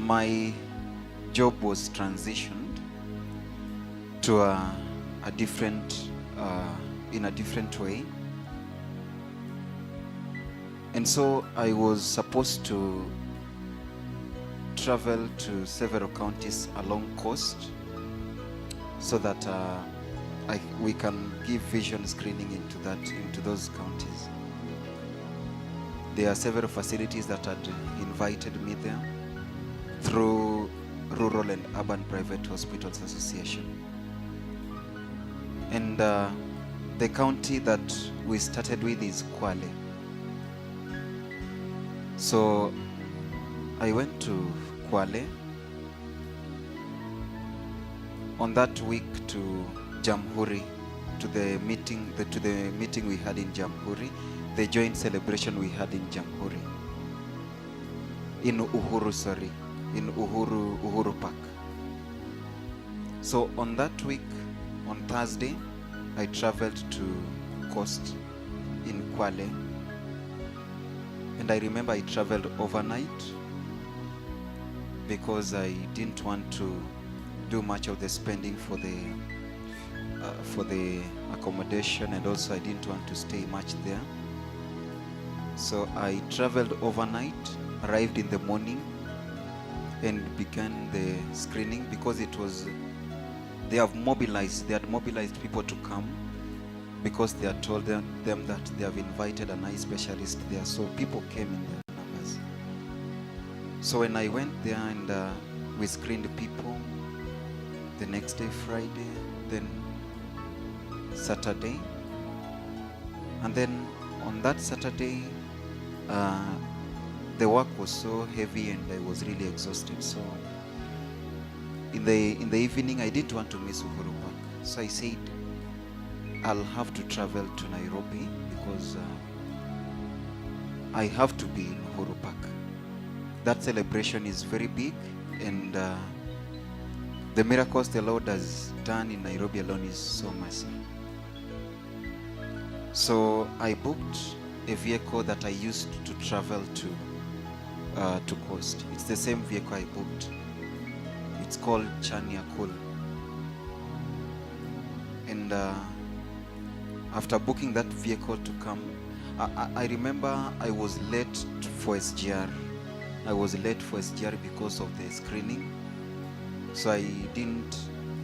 my job was transitioned to a different, in a different way. And so I was supposed to travel to several counties along coast so that we can give vision screening into those counties. There are several facilities that had invited me there through Rural and Urban Private Hospitals Association. And the county that we started with is Kwale. So I went to Kwale on that week to Jamhuri, to the meeting we had in Jamhuri, the joint celebration we had in Jamhuri, in Uhuru Park. So on that week, on Thursday, I traveled to Coast in Kwale, and I remember I traveled overnight because I didn't want to do much of the spending for the accommodation, and also I didn't want to stay much there. So I traveled overnight, arrived in the morning, and began the screening because they had mobilized people to come because they had told them that they have invited an eye specialist there. So people came in their numbers. So when I went there and we screened people, the next day Friday, then Saturday, and then on that Saturday the work was so heavy and I was really exhausted. So in the evening I didn't want to miss Uhuru Park, so I said I'll have to travel to Nairobi because I have to be in Uhuru Park. That celebration is very big, and the miracles the Lord has done in Nairobi alone is so massive. So I booked a vehicle that I used to travel to Coast. It's the same vehicle I booked. It's called Chania Cool. And after booking that vehicle to come, I remember I was late for SGR. I was late for SGR because of the screening. So I didn't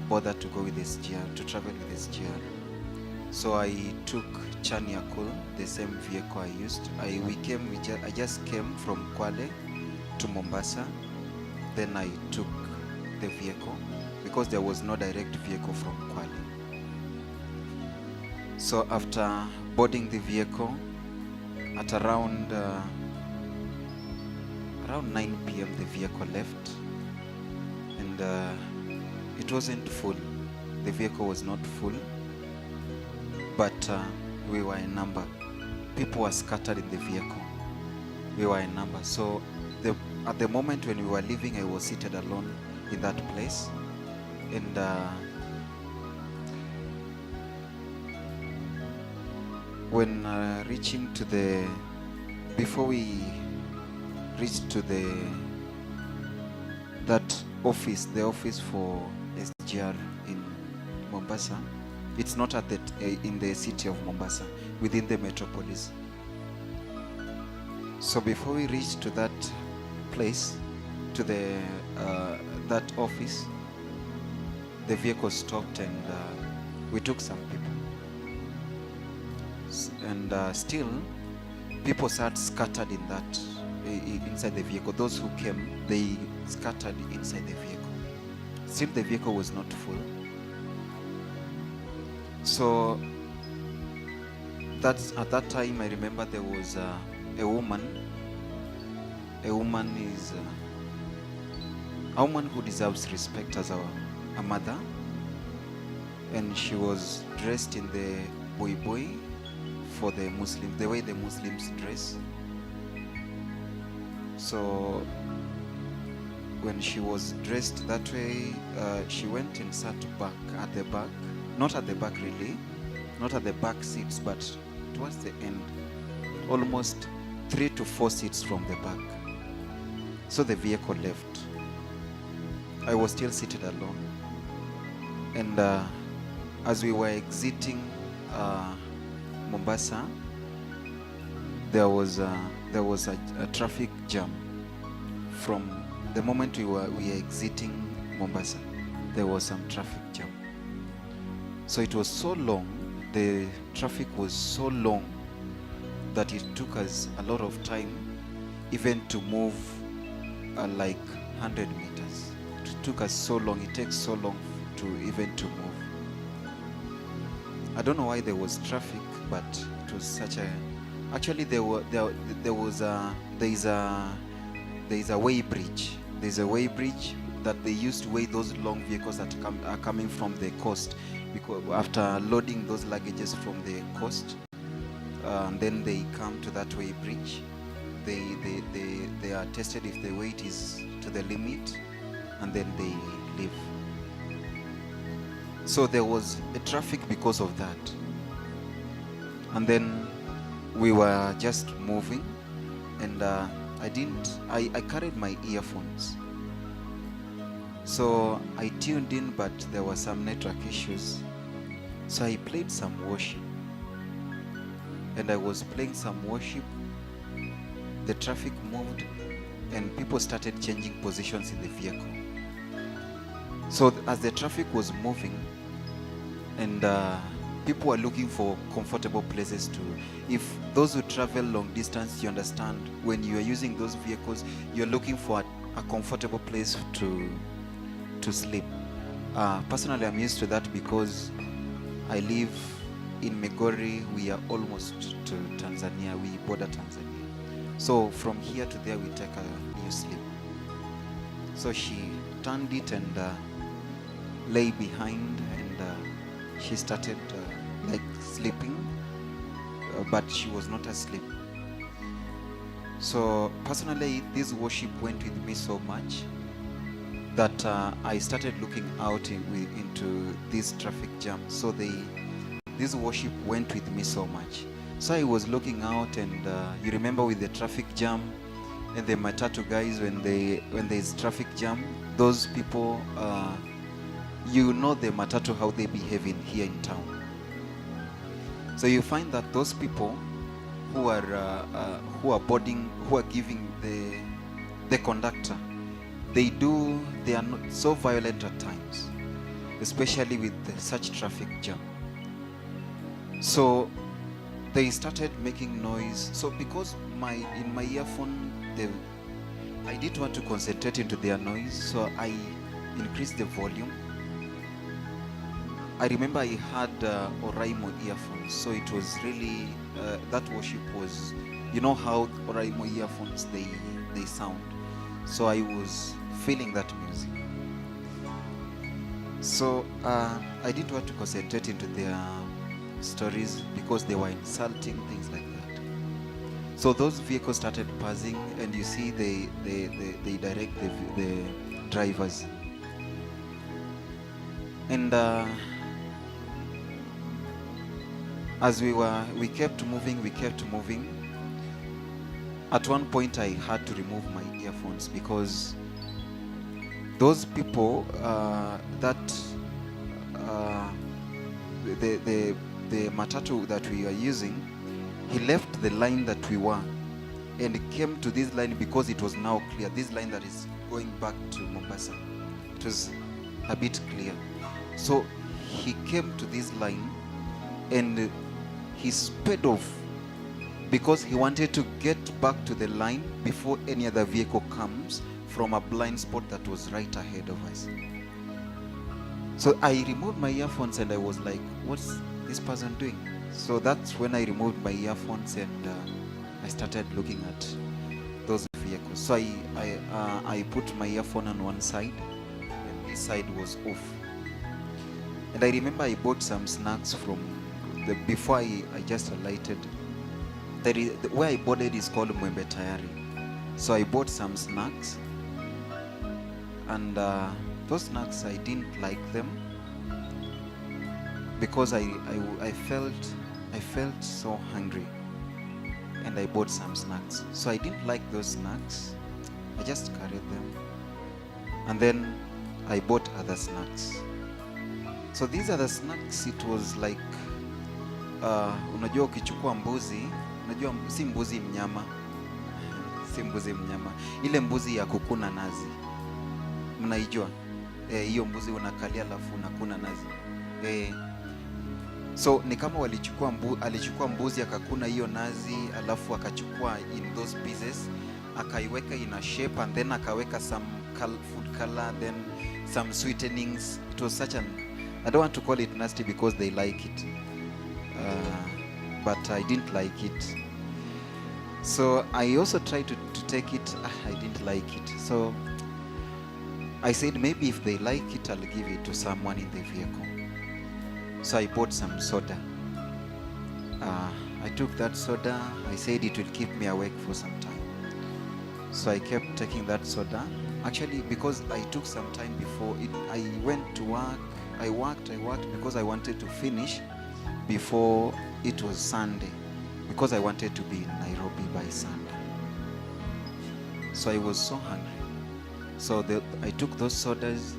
bother to go with SGR, to travel with SGR. So I took Chania Cool, the same vehicle I used. I just came from Kwale to Mombasa. Then I took the vehicle because there was no direct vehicle from Kwale. So after boarding the vehicle at around 9 p.m. the vehicle left, and it wasn't full. The vehicle was not full, but we were in number. People were scattered in the vehicle. We were in number. So at the moment when we were leaving, I was seated alone in that place, and when reaching to before we reached to that office, the office for SGR in Mombasa. It's not in the city of Mombasa, within the metropolis. So before we reached to that place, to that office, the vehicle stopped, and we took some people. And still, people sat scattered inside the vehicle. Those who came, they scattered inside the vehicle. Still, the vehicle was not full. So at that time, I remember there was a woman. A woman who deserves respect as a mother, and she was dressed in the boy for the Muslims, the way the Muslims dress. So when she was dressed that way, she went and sat back at the back. Not at the back really, not at the back seats, but towards the end, almost 3 to 4 seats from the back. So the vehicle left. I was still seated alone. And as we were exiting Mombasa, there was a traffic jam. From the moment we were exiting Mombasa, there was some traffic jam. So it was so long, the traffic was so long that it took us a lot of time even to move like 100 meters. It took us so long, it takes so long to even to move. I don't know why there was traffic, but it was such a, actually there is a weigh bridge. There's a weigh bridge that they used to weigh those long vehicles that are coming from the coast, because after loading those luggages from the coast, then they come to that weigh bridge. They are tested if the weight is to the limit, and then they leave. So there was a traffic because of that. And then we were just moving, and I carried my earphones. So I tuned in, but there were some network issues. So I played some worship. And I was playing some worship. The traffic moved, and people started changing positions in the vehicle. So as the traffic was moving, and people were looking for comfortable places to, if those who travel long distance, you understand, when you are using those vehicles, you're looking for a comfortable place to sleep. Personally, I'm used to that because I live in Migori. We are almost to Tanzania. We border Tanzania. So from here to there, we take a new sleep. So she turned it and lay behind, and she started like sleeping, but she was not asleep. So personally, this worship went with me so much that I started looking out into this traffic jam. So this worship went with me so much. So I was looking out, and you remember with the traffic jam and the matatu guys, when there's traffic jam, those people, you know the matatu, how they behave in here in town. So you find that those people who are boarding, who are giving the conductor, they are not so violent at times, especially with such traffic jam. So they started making noise. So because in my earphone, I didn't want to concentrate into their noise, so I increased the volume. I remember I had Oraimo earphones, so it was really that worship was, you know how Oraimo earphones they sound. So I was feeling that music. So I didn't want to concentrate into their stories because they were insulting, things like that. So those vehicles started passing, and you see they direct the drivers. And as we kept moving. At one point I had to remove my earphones because those people that the matatu that we are using, he left the line that we were and came to this line because it was now clear. This line that is going back to Mombasa, it was a bit clear. So he came to this line and he sped off because he wanted to get back to the line before any other vehicle comes from a blind spot that was right ahead of us. So I removed my earphones and I was like, what's this person doing? So that's when I removed my earphones and I started looking at those vehicles. So I put my earphone on one side and this side was off. And I remember I bought some snacks from before I just alighted. Where I boarded is called Mwembe Tayari. So I bought some snacks, and those snacks I didn't like them because I felt so hungry, and I bought some snacks. So I didn't like those snacks. I just carried them, and then I bought other snacks. So these other snacks, it was like unajua ukichukua mbuzi, unajua si mbuzi mnyama, si mbuzi mnyama, ile mbuzi ya kukuna nazi, mnaijua? Hiyo mbuzi unakalia alafu unakuna nazi. So ni kama alichukua mbuzi akakuna hiyo nazi, alafu akachukua in those pieces akaiweka in a shape, and then akaweka some food color, then some sweetenings. It was such an, I don't want to call it nasty because they like it, but I didn't like it. So I also tried to take it. I didn't like it. So I said maybe if they like it, I'll give it to someone in the vehicle. So I bought some soda. I took that soda. I said it will keep me awake for some time. So I kept taking that soda. Actually, because I took some time before it, I went to work. I worked because I wanted to finish before it was Sunday, because I wanted to be in Nairobi by Sunday. So I was so hungry. So I took those sodas.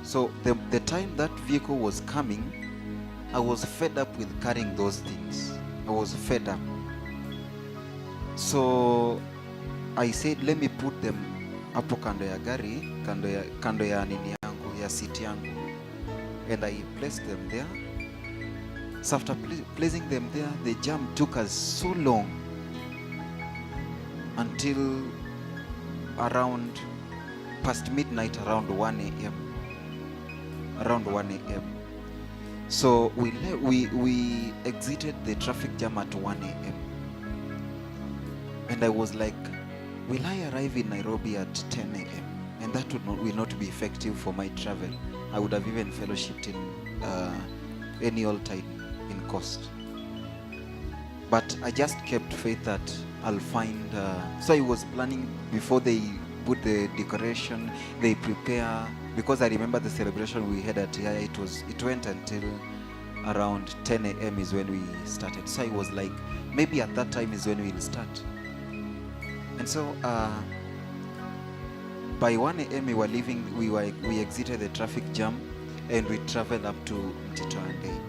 So the time that vehicle was coming, I was fed up with carrying those things. I was fed up. So I said, let me put them hapo kando ya gari, kando ya nini yangu, ya seat yangu. And I placed them there. So after placing them there, the jam took us so long until around past midnight, around 1 a.m. Around 1 a.m. So we exited the traffic jam at 1 a.m. And I was like, will I arrive in Nairobi at 10 a.m.? And that will not be effective for my travel. I would have even fellowshipped in any altar in cost. But I just kept faith that I'll find. So I was planning before they put the decoration, they prepare. Because I remember the celebration we had at Yaya, it went until around 10 a.m. is when we started. So I was like, maybe at that time is when we'll start. And so by 1 a.m. we were leaving. We exited the traffic jam and we traveled up to Mtitoande.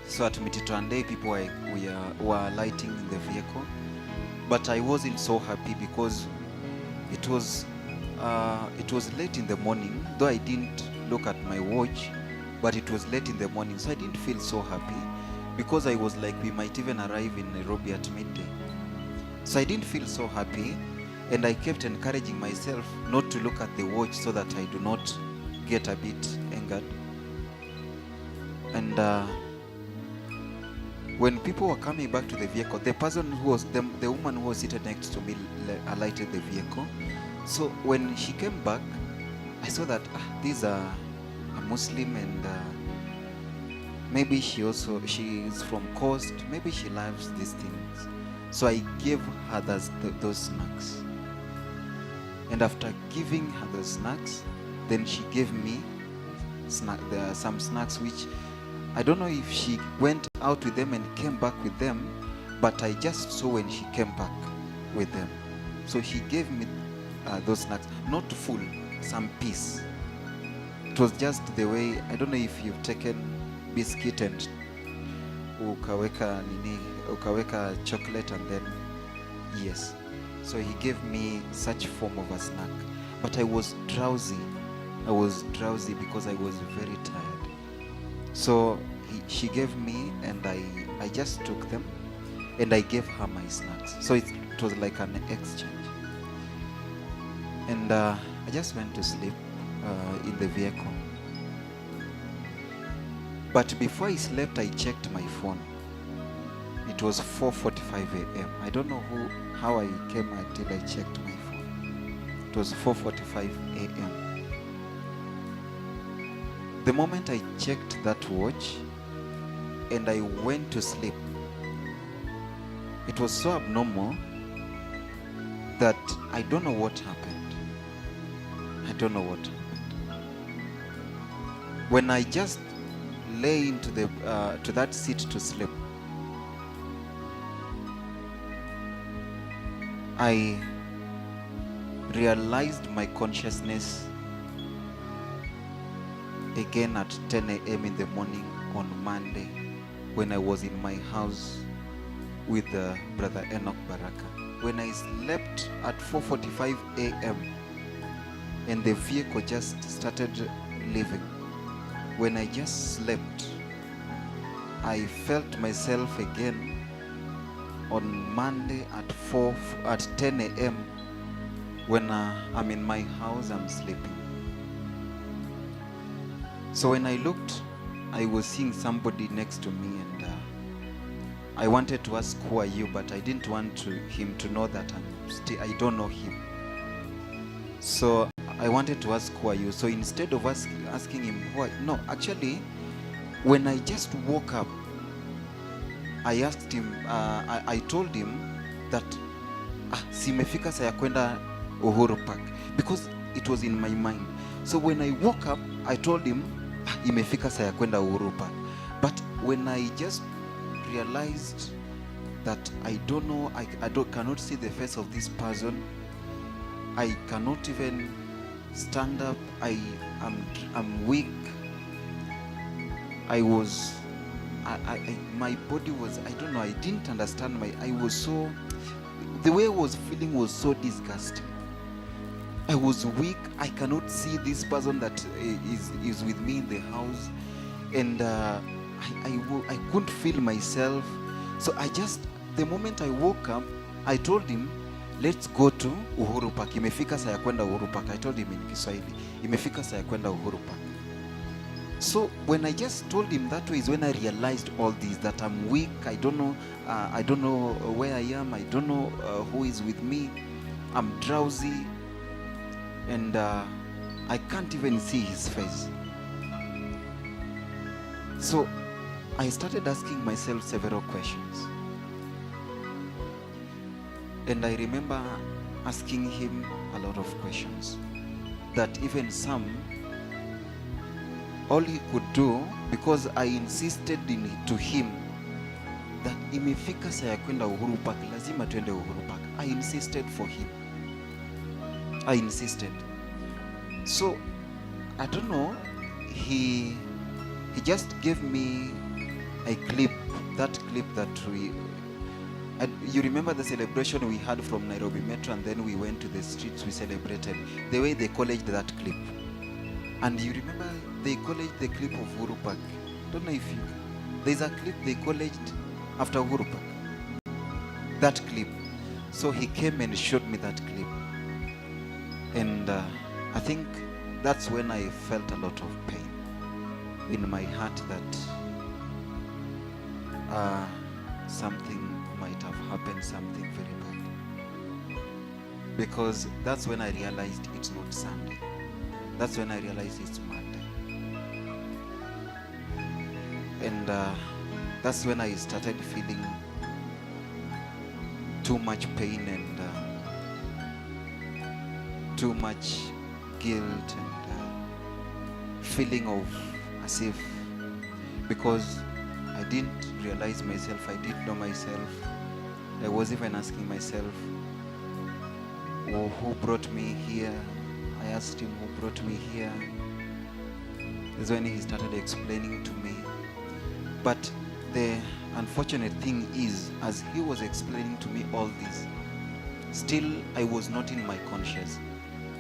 So at Mtitoande, people were lighting in the vehicle, but I wasn't so happy because it was late in the morning. Though I didn't look at my watch, but it was late in the morning, so I didn't feel so happy because I was like, we might even arrive in Nairobi at midday. So I didn't feel so happy, and I kept encouraging myself not to look at the watch so that I do not get a bit angered. And when people were coming back to the vehicle, the person who was the woman who was seated next to me alighted the vehicle. So when she came back, I saw that these are a Muslim, and maybe she is from coast. Maybe she loves these things. So I gave her those snacks. And after giving her those snacks, then she gave me some snacks which I don't know if she went out with them and came back with them, but I just saw when she came back with them. So she gave me those snacks, not full, some piece. It was just the way, I don't know if you've taken biscuit and ukaweka chocolate and then, yes. So he gave me such form of a snack, but I was drowsy. I was drowsy because I was very tired. So she gave me, and I just took them and I gave her my snacks. So it was like an exchange. And I just went to sleep in the vehicle. But before I slept, I checked my phone. It was 4:45 a.m. I don't know how I came until I checked my phone. It was 4:45 a.m. The moment I checked that watch and I went to sleep, it was so abnormal that I don't know what happened. I don't know what happened. When I just lay into to that seat to sleep, I realized my consciousness again at 10 a.m. in the morning on Monday when I was in my house with Brother Enoch Baraka. When I slept at 4:45 a.m. and the vehicle just started leaving. When I just slept, I felt myself again on Monday at 10 a.m. when I'm in my house, I'm sleeping. So when I looked, I was seeing somebody next to me, and I wanted to ask, who are you? But I didn't want him to know that I don't know him. So I wanted to ask, who are you? So instead of asking him, no, actually, when I just woke up, I asked him, I told him that simefika saya kwenda Uhuru Park, because it was in my mind. So when I woke up, I told him, imefika saya kwenda Uhuru Park. But when I just realized that I don't know, I cannot see the face of this person, I cannot even stand up, I'm weak. My body was, I don't know, I didn't understand the way I was feeling was so disgusting. I was weak. I cannot see this person that is with me in the house, and I couldn't feel myself. So the moment I woke up, I told him, let's go to Uhuru Park. Imefika saa ya kwenda Uhuru Park. I told him in Kiswahili, imefika saa ya kwenda Uhuru Park. So when I just told him that way is when I realized all this, that I'm weak, I don't know where I am, I don't know who is with me, I'm drowsy, and I can't even see his face. So I started asking myself several questions. And I remember asking him a lot of questions that even some, all he could do, because I insisted to him that imefika saa ya kwenda Uhuru Park, lazima tuende Uhuru Park. I insisted for him. I insisted. So I don't know, he just gave me a clip, that you remember the celebration we had from Nairobi Metro, and then we went to the streets, we celebrated the way they collaged that clip. And you remember they collaged the clip of Uhuru Park. Don't know if there's a clip they collaged after Uhuru Park. That clip. So he came and showed me that clip. And I think that's when I felt a lot of pain in my heart that something might have happened, something very bad. Because that's when I realized it's not Sunday. That's when I realized it's Monday. And that's when I started feeling too much pain and too much guilt and feeling of as if, because I didn't realize myself, I didn't know myself. I was even asking myself, who brought me here? I asked him who brought me here. That's when he started explaining to me. But the unfortunate thing is, as he was explaining to me all this, still I was not in my conscience.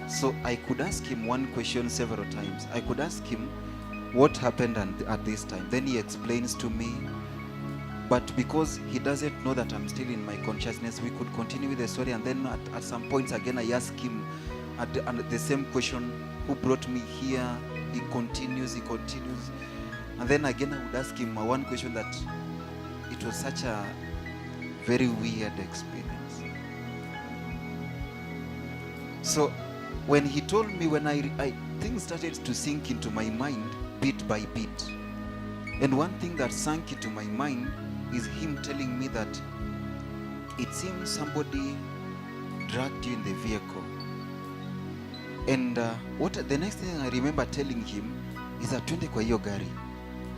So I could ask him one question several times. I could ask him what happened at this time. Then he explains to me. But because he doesn't know that I'm still in my consciousness, we could continue with the story. And then at some points again, I ask him at the same question, who brought me here? He continues. And then again, I would ask him one question that it was such a very weird experience. So when he told me, when things started to sink into my mind bit by bit. And one thing that sank into my mind is him telling me that it seems somebody dragged you in the vehicle. And the next thing I remember telling him is that twende kwa hiyo gari.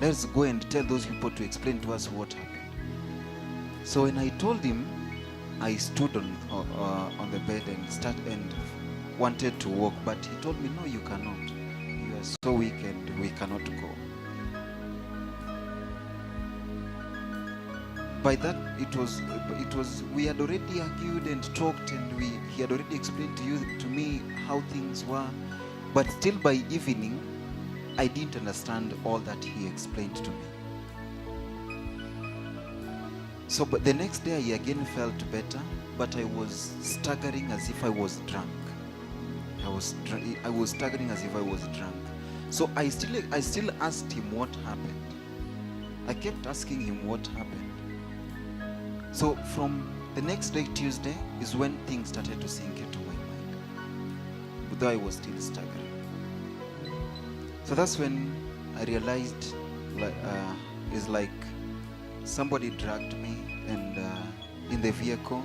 Let's go and tell those people to explain to us what happened. So when I told him, I stood on the bed and wanted to walk, but he told me, no, you cannot. You are so weak and we cannot go. By that, it was we had already argued and talked, and he had already explained to me how things were, but still by evening I didn't understand all that he explained to me. So but the next day I again felt better, but I was staggering as if I was drunk. I was staggering as if I was drunk. So I still asked him what happened. I kept asking him what happened. So from the next day, Tuesday, is when things started to sink into my mind, but though I was still staggering. So that's when I realized, it's like somebody dragged me and in the vehicle,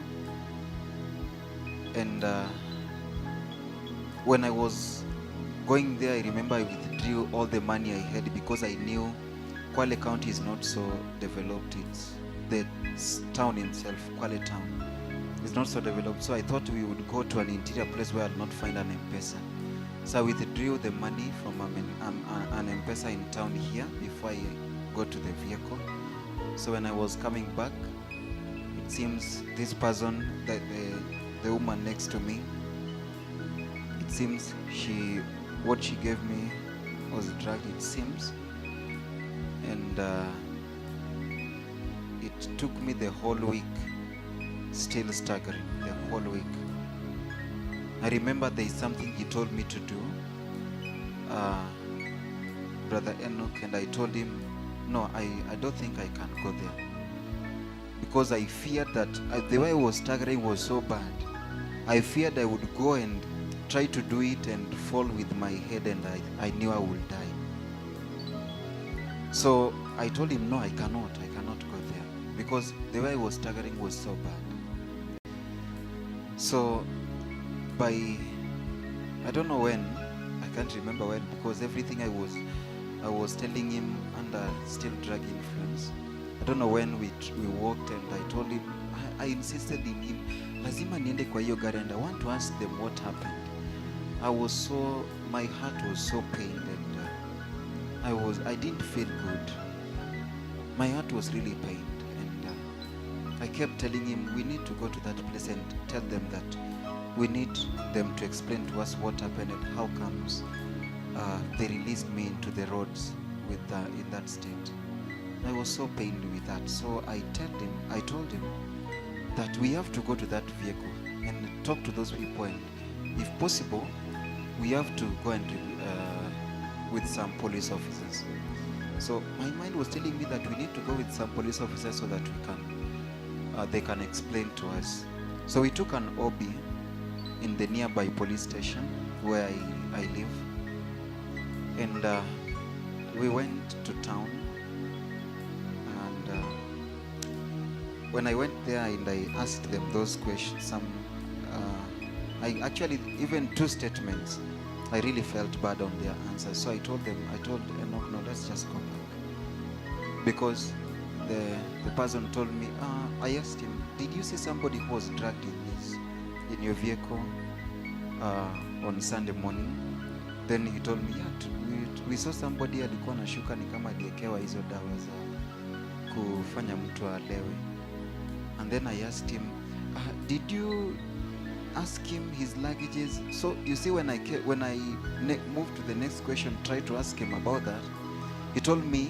and when I was going there, I remember I withdrew all the money I had because I knew Kwale County is not so developed. It's the town itself, Kwale town, is not so developed. So I thought we would go to an interior place where I'll not find an M-Pesa. So I withdrew the money from an M-Pesa in town here before I got to the vehicle. So when I was coming back, it seems this person, the woman next to me, it seems what she gave me was drugged, it seems. And it took me the whole week, still staggering, the whole week. I remember there is something he told me to do, Brother Enoch, and I told him, no, I don't think I can go there. Because I feared that the way I was staggering was so bad. I feared I would go and try to do it and fall with my head, and I knew I would die. So I told him, no, I cannot go there, because the way I was staggering was so bad. So by, I don't know when, I can't remember when, because everything I was telling him under still drug influence. I don't know when we walked, and I told him, I insisted in him, lazima niende kwa hiyo gari, and I want to ask them what happened. My heart was so pained, and I didn't feel good. My heart was really pained, and I kept telling him, we need to go to that place and tell them that we need them to explain to us what happened and how comes they released me into the roads in that state. I was so pained with that. So I told him that we have to go to that vehicle and talk to those people, and if possible, we have to go and with some police officers. So my mind was telling me that we need to go with some police officers so that they can explain to us. So we took an OB in the nearby police station where I live, and we went to town. And when I went there and I asked them those questions, I actually, even two statements, I really felt bad on their answers. So I told Enoch, no, let's just go back. Because the person told me, I asked him, did you see somebody who was dragged in your vehicle on Sunday morning? Then he told me, yeah, we saw somebody alikuwa anashuka ni kama aliekewa hizo dawa za kufanya mtu alewe. And then I asked him, did you ask him his luggages? So you see, when I moved to the next question, tried to ask him about that, he told me,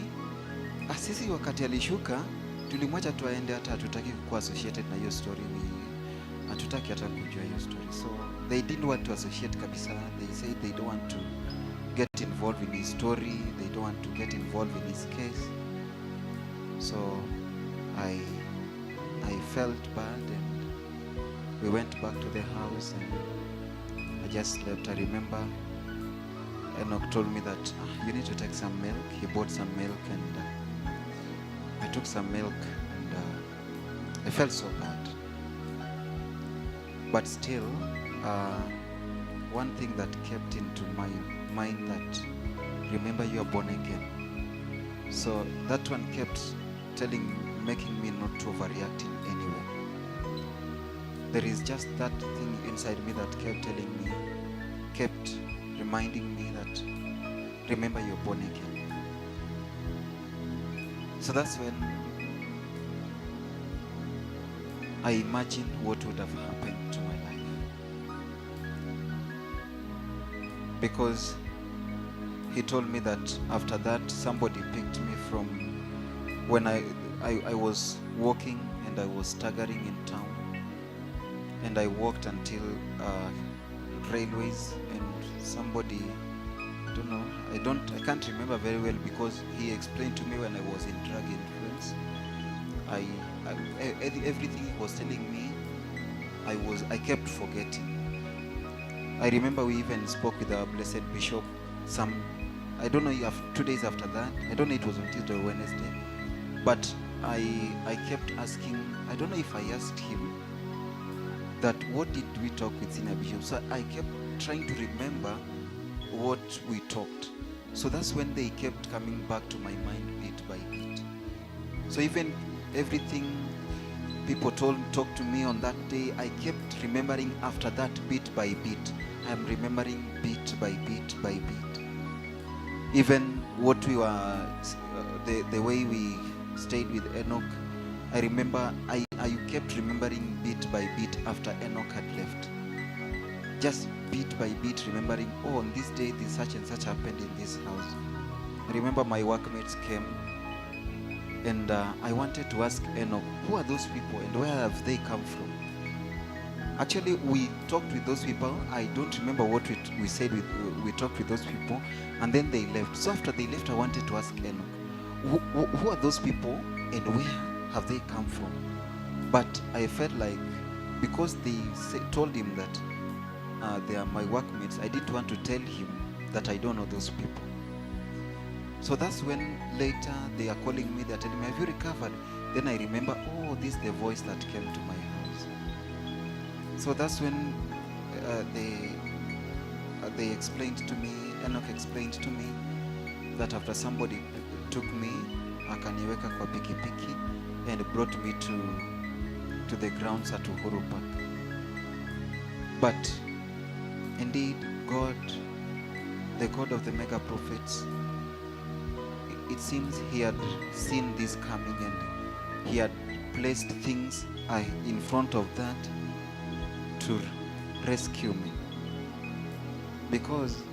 sisi wakati alishuka tulimwacha tuaende, hata hatutaki kuwa associated na hiyo story, hatutaki hata kujua hiyo story. So they didn't want to associate kabisa. They said they don't want to get involved in his story, they don't want to get involved in his case. So I felt bad, and we went back to the house, and I just slept. I remember Enoch told me that you need to take some milk. He bought some milk, and I took some milk, and I felt so bad. But still, one thing that kept into my mind, that remember, you are born again. So that one kept making me not to overreact in any way. There is just that thing inside me that kept reminding me that remember you're born again. So that's when I imagine what would have happened to my life. Because he told me that after that, somebody picked me from when I was walking and I was staggering in town. And I walked until railways, and somebody, I can't remember very well, because he explained to me when I was in drug influence. Everything he was telling me, I kept forgetting. I remember we even spoke with our blessed bishop I don't know, 2 days after that. I don't know, it was on Tuesday or Wednesday. But I kept asking, I don't know if I asked him that what did we talk with senior bishop. So I kept trying to remember what we talked. So that's when they kept coming back to my mind bit by bit. So even everything people talked to me on that day, I kept remembering after that bit by bit. I'm remembering bit by bit by bit. Even what we were, the way we stayed with Enoch, I remember I kept remembering bit by bit after Enoch had left. Just bit by bit remembering, oh, on this day this such and such happened in this house. I remember my workmates came, and I wanted to ask Enoch, who are those people and where have they come from? Actually, we talked with those people. I don't remember what we said. We talked with those people, and then they left. So after they left, I wanted to ask Enoch, who are those people and where have they come from? But I felt like, because they told him that they are my workmates, I didn't want to tell him that I don't know those people. So that's when later they are calling me, they're telling me, have you recovered? Then I remember, oh, this is the voice that came to my house. So that's when they explained to me, Enoch explained to me, that after somebody took me, akaniweka kwa pikipiki, and brought me to the grounds at Uhuru Park. But indeed, God, the God of the mega prophets, it seems he had seen this coming, and he had placed things in front of that to rescue me. Because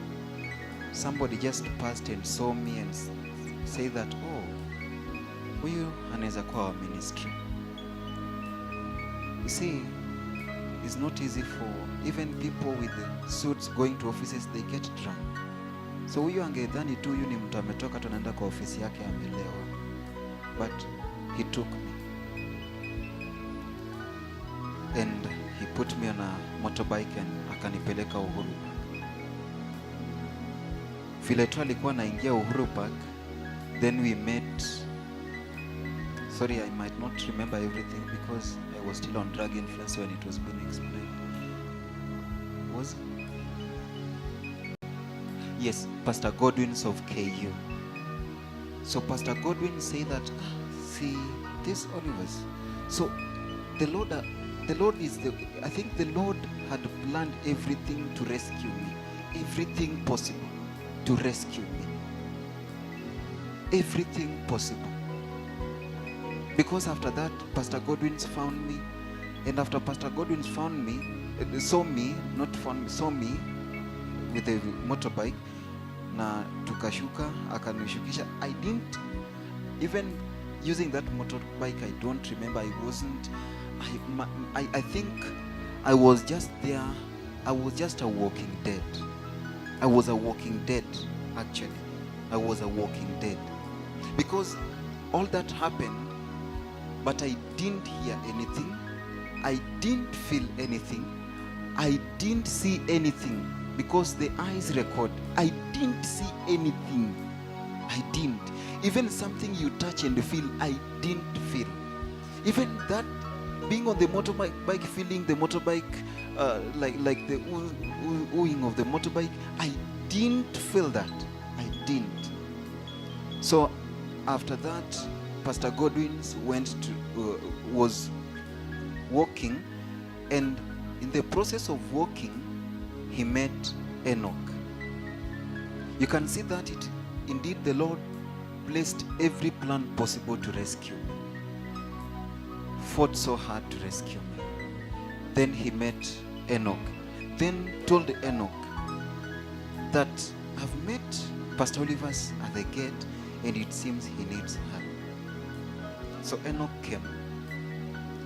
somebody just passed and saw me and say that, oh, huyu anaweza kuwa wa ministry. You see, it's not easy for even people with the suits going to offices, they get drunk. So huyu angedhani tu huyu ni mtu ametoka tu anaenda kwa ofisi yake amelewa. But he took me and he put me on a motorbike and akanipeleka Uhuru Park. Vile tu alikuwa naingia Uhuru Park, then we met. Sorry, I might not remember everything because I was still on drug influence when it was being explained. Yes, Pastor Godwin's of KU. So Pastor Godwin said that, see, this Olivers. So the Lord is I think the Lord had planned everything to rescue me. Everything possible to rescue me. Everything possible. Because after that, Pastor Godwin's found me. And after Pastor Godwin's saw me with a motorbike, na tukashuka, akanishukisha. I didn't, even using that motorbike, I don't remember. I think I was just there. I was just a walking dead. I was a walking dead, actually. I was a walking dead. Because all that happened, but I didn't hear anything. I didn't feel anything. I didn't see anything, because the eyes record. I didn't see anything. I didn't. Even something you touch and feel, I didn't feel. Even that, being on the motorbike, feeling the motorbike, like the oohing of the motorbike, I didn't feel that. I didn't. So after that, Pastor Godwin was walking, and in the process of walking, he met Enoch. You can see that indeed the Lord placed every plan possible to rescue me. Fought so hard to rescue me. Then he met Enoch. Then told Enoch that I've met Pastor Oliver's at the gate and it seems he needs help. So Enoch came.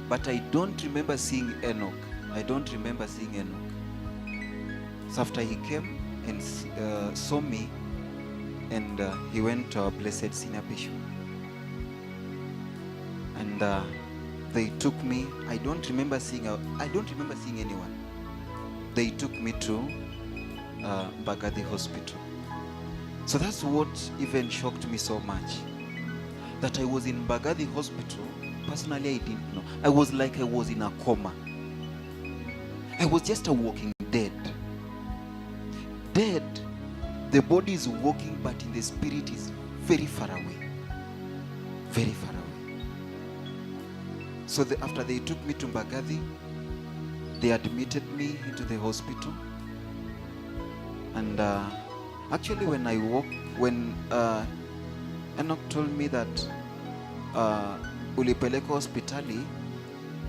But I don't remember seeing Enoch. So after he came and saw me, and he went to our blessed senior bishop. And they took me. I don't remember seeing anyone. They took me to Bagadi Hospital. So that's what even shocked me so much. That I was in Bagadi Hospital. Personally, I didn't know. I was like I was in a coma. I was just a walking dead. Dead. The body is walking, but in the spirit is very far away. Very far away. So after they took me to Bagadi, they admitted me into the hospital. And actually when Enoch told me that ulipeleka hospitali,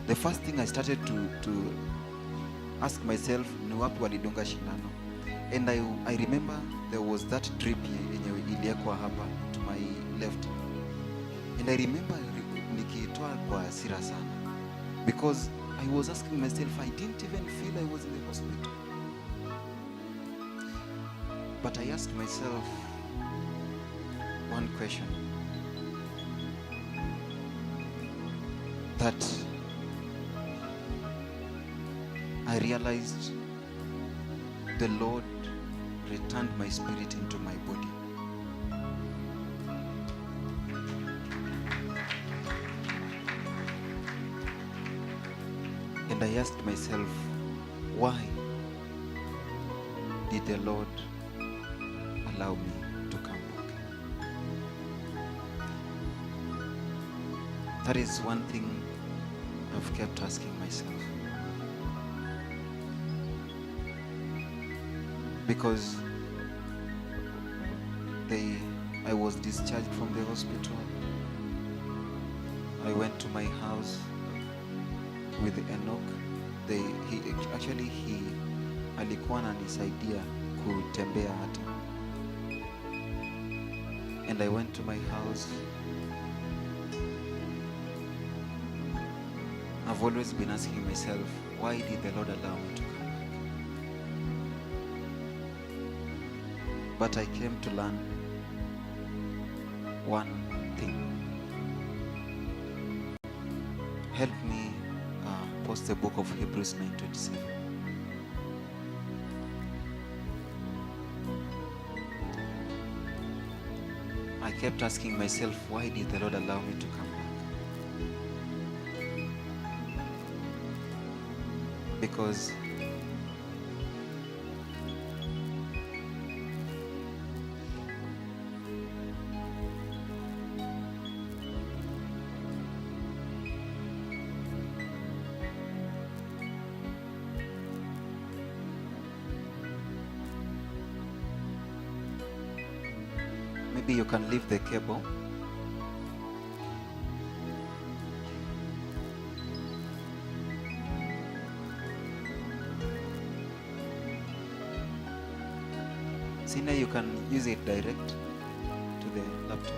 the first thing I started to ask myself, ni wapi walidunga shindano? And I remember there was that drip yenye iliekwa hapa to my left. And I remember nikiitoa kwa hasira sana. Because I was asking myself, I didn't even feel I was in the hospital. But I asked myself one question. That I realized the Lord returned my spirit into my body. And I asked myself, why did the Lord allow me to come back? That is one thing I've kept asking myself. Because I was discharged from the hospital. I went to my house with Enoch. He alikuwa ananisaidia kutembea hata. And I went to my house. I've always been asking myself, why did the Lord allow me to come back? But I came to learn one thing. Help me post the book of Hebrews 9:27. I kept asking myself, why did the Lord allow me to come back? Because maybe you can leave the cable. See, now you can use it direct to the laptop.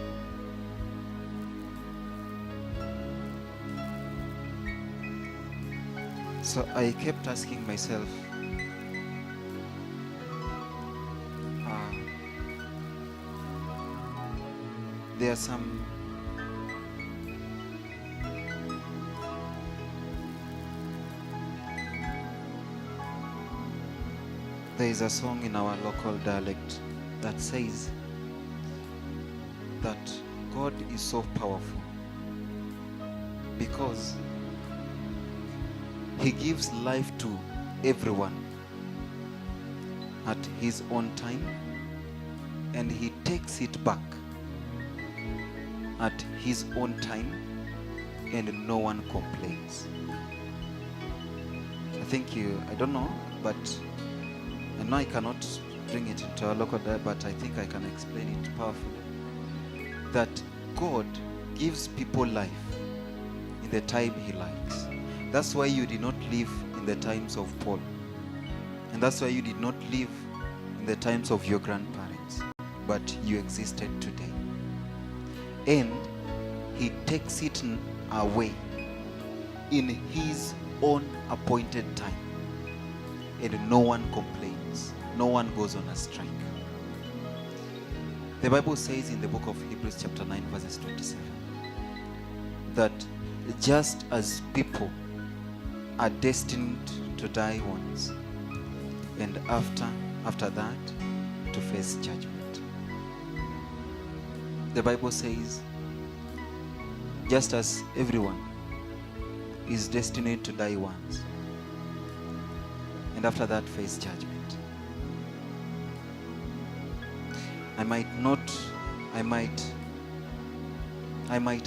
So I kept asking myself, there are some there is a song in our local dialect that says that God is so powerful because He gives life to everyone at His own time, and He takes it back at His own time, and no one complains. I don't know, but I know I cannot bring it into our local diet, but I think I can explain it powerfully. That God gives people life in the time He likes. That's why you did not live in the times of Paul. And that's why you did not live in the times of your grandparents. But you existed today. And He takes it away in His own appointed time. And no one complains. No one goes on a strike. The Bible says in the book of Hebrews chapter 9 verses 27 that just as people are destined to die once, and after that to face judgment. The Bible says just as everyone is destined to die once, and after that face judgment. I might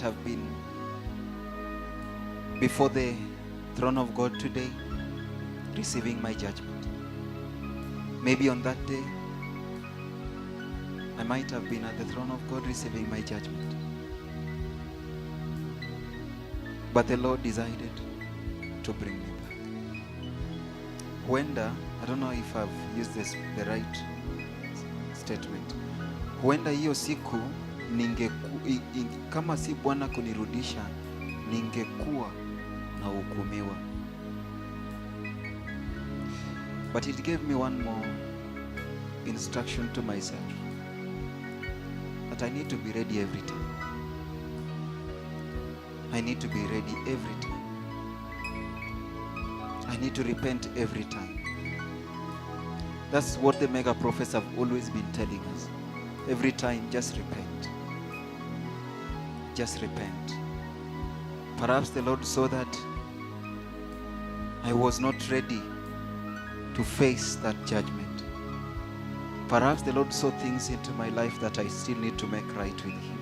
have been before the throne of God today, receiving my judgment. Maybe on that day, I might have been at the throne of God receiving my judgment. But the Lord decided to bring me back. Huenda, I don't know if I've used the right statement. Huenda hiyo siku kama si Bwana kunirudisha, ningekuwa na hukumiwa. But it gave me one more instruction to myself, that I need to be ready every time. I need to be ready every time. I need to repent every time. That's what the mega prophets have always been telling us. Every time, just repent. Just repent. Perhaps the Lord saw that I was not ready to face that judgment. Perhaps the Lord saw things into my life that I still need to make right with Him.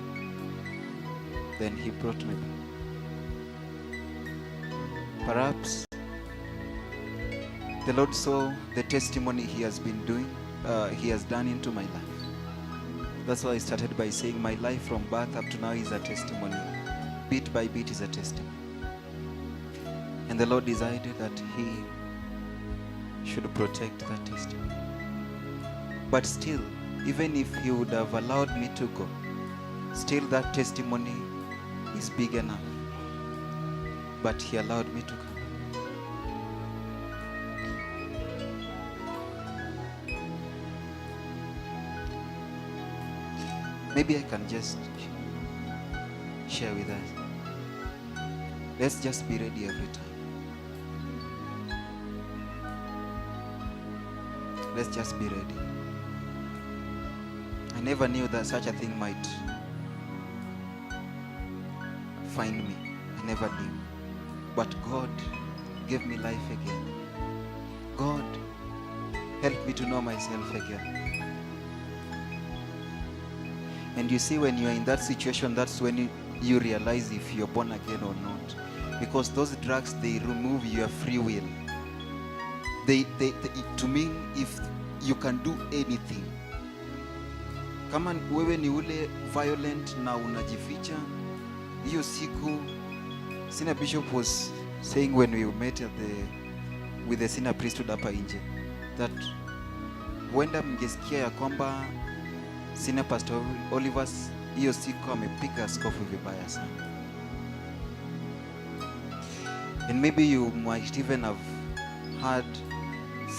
Then He brought me back. Perhaps the Lord saw the testimony He has been doing, He has done into my life. That's why I started by saying my life from birth up to now is a testimony. Bit by bit is a testimony. And the Lord decided that He should protect that testimony. But still, even if He would have allowed me to go, still that testimony is big enough. But He allowed me to go. Maybe I can just share with us. Let's just be ready every time. Let's just be ready. I never knew that such a thing might find me. I never knew. But God gave me life again. God helped me to know myself again. And you see, when you are in that situation, that's when you realize if you're born again or not. Because those drugs, they remove your free will. They to me, if you can do anything. Kama wewe ni ule violent na unajificha, hiyo siku, Senior Bishop was saying when we met with the senior priesthood hapa nje, that huenda mngesikia ya kwamba Senior Pastor Oliver's hiyo siku amepiga askofu vibaya sana. And maybe you might even have heard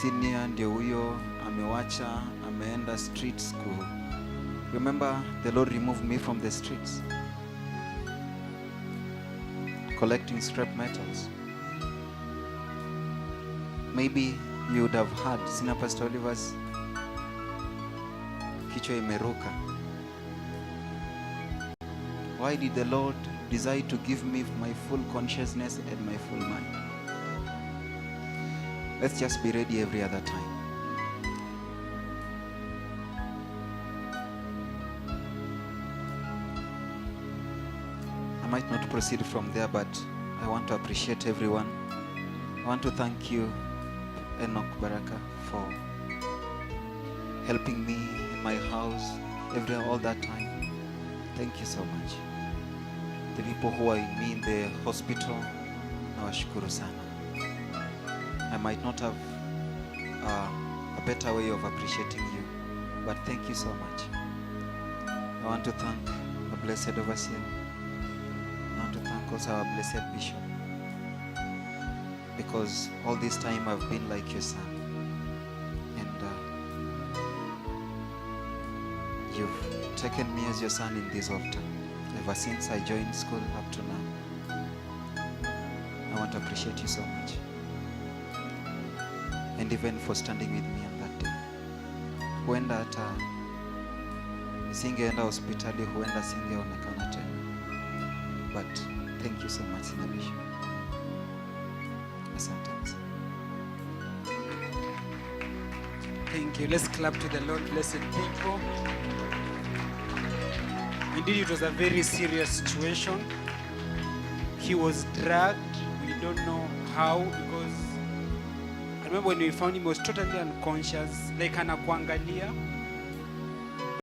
senior ndio huyo amewacha, ameenda street school. Remember, the Lord removed me from the streets, collecting scrap metals. Maybe you would have heard Senior Pastor Oliver's kichwa imeruka. Why did the Lord decide to give me my full consciousness and my full mind? Let's just be ready every other time. I might not proceed from there, but I want to appreciate everyone. I want to thank you, Enoch Baraka, for helping me in my house, all that time. Thank you so much. The people who are in me in the hospital, nawashukuru sana. I might not have a better way of appreciating you, but thank you so much. I want to thank the blessed overseer. I want to thank also our blessed bishop, because all this time I've been like your son, and you've taken me as your son in this altar ever since I joined school up to now. I want to appreciate you so much, and even for standing with me on that day. Huenda hata nisingeenda hospitali, huenda singeonekana tena, but thank you so much, Sina Bishop. Asante. Thank you. Let's clap to the Lord, blessed people. Indeed, it was a very serious situation. He was dragged. We don't know how, because I remember when we found him, he was totally unconscious, like anakuangalia.